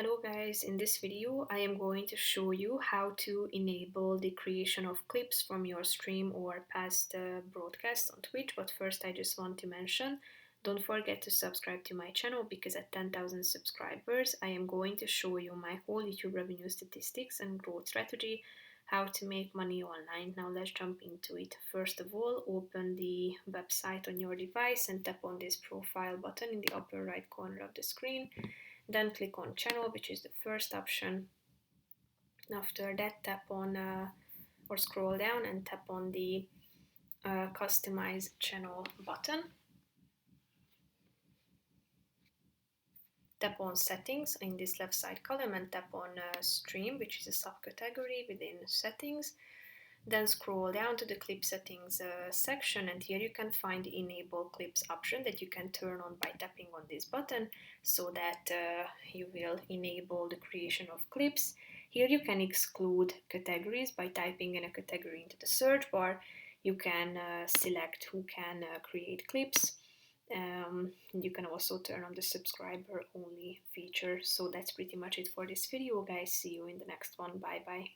Hello guys, in this video I am going to show you how to enable the creation of clips from your stream or past broadcast on Twitch. But first I just want to mention, don't forget to subscribe to my channel because at 10,000 subscribers I am going to show you my whole YouTube revenue statistics and growth strategy, how to make money online. Now let's jump into it. First of all, open the website on your device and tap on this profile button in the upper right corner of the screen. Then click on channel, which is the first option. After that, tap on or scroll down and tap on the customize channel button. Tap on settings in this left side column and tap on stream, which is a subcategory within settings. Then scroll down to the clip settings section, and here you can find the enable clips option that you can turn on by tapping on this button, so that you will enable the creation of clips. Here you can exclude categories by typing in a category into the search bar. You can select who can create clips. You can also turn on the subscriber only feature. So that's pretty much it for this video, guys. See you in the next one. Bye bye.